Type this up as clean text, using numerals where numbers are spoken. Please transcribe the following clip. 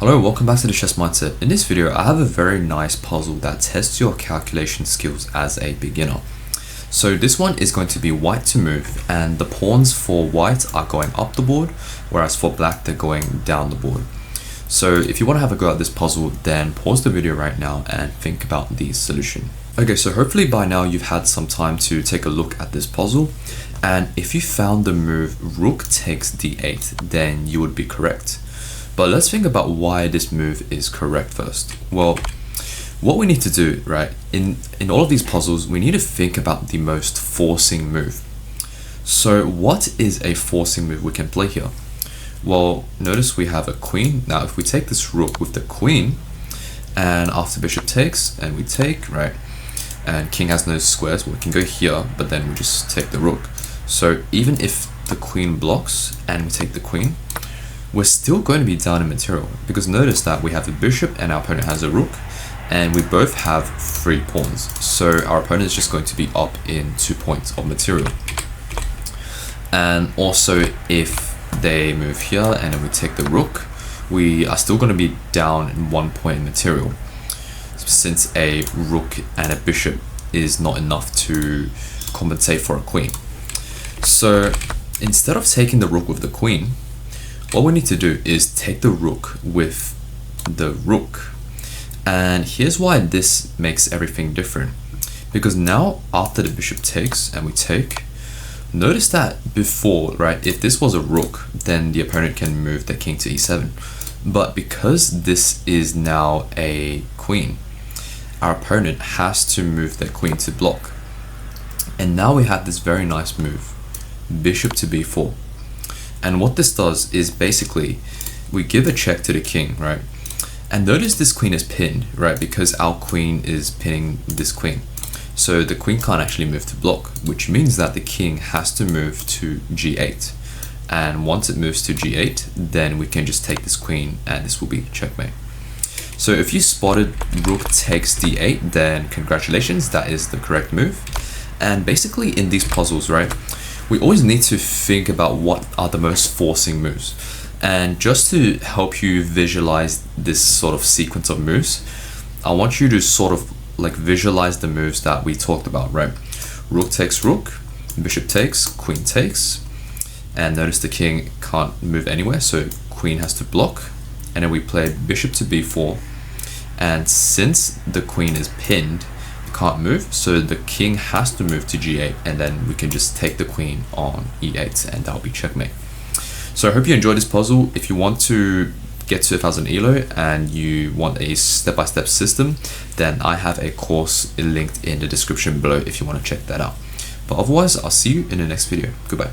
Hello, welcome back to the Chess Mindset. In this video, I have a very nice puzzle that tests your calculation skills as a beginner. So this one is going to be white to move, and the pawns for white are going up the board, whereas for black, they're going down the board. So if you want to have a go at this puzzle, then pause the video right now and think about the solution. Okay, so hopefully by now you've had some time to take a look at this puzzle, and if you found the move rook takes d8, then you would be correct. But let's think about why this move is correct first. Well, what we need to do, right, in all of these puzzles, we need to think about the most forcing move. So what is a forcing move we can play here? Well, notice we have a queen. Now, if we take this rook with the queen, and after bishop takes, and we take, right, and king has no squares, well, we can go here, but then we just take the rook. So even if the queen blocks, and we take the queen, we're still going to be down in material, because notice that we have the bishop and our opponent has a rook, and we both have 3 pawns. So our opponent is just going to be up in 2 points of material. And also if they move here and then we take the rook, we are still going to be down in 1 point in material, since a rook and a bishop is not enough to compensate for a queen. So instead of taking the rook with the queen, what we need to do is take the rook with the rook. And here's why this makes everything different. Because now after the bishop takes and we take, notice that before, right, if this was a rook, then the opponent can move their king to e7. But because this is now a queen, our opponent has to move their queen to block. And now we have this very nice move, bishop to b4. And what this does is basically we give a check to the king, right? And notice this queen is pinned, right? Because our queen is pinning this queen. So the queen can't actually move to block, which means that the king has to move to g8. And once it moves to g8, then we can just take this queen and this will be checkmate. So if you spotted rook takes d8, then congratulations, that is the correct move. And basically in these puzzles, right, we always need to think about what are the most forcing moves. And just to help you visualize this sort of sequence of moves, I want you to sort of like visualize the moves that we talked about, right? Rook takes rook, bishop takes, queen takes, and notice the king can't move anywhere, so queen has to block. And then we play bishop to b4, and since the queen is pinned, can't move, so the king has to move to g8, and then we can just take the queen on e8, and that'll be checkmate. So I hope you enjoyed this puzzle. If you want to get to 1000 Elo and you want a step-by-step system, then I have a course linked in the description below if you want to check that out. But otherwise, I'll see you in the next video. Goodbye.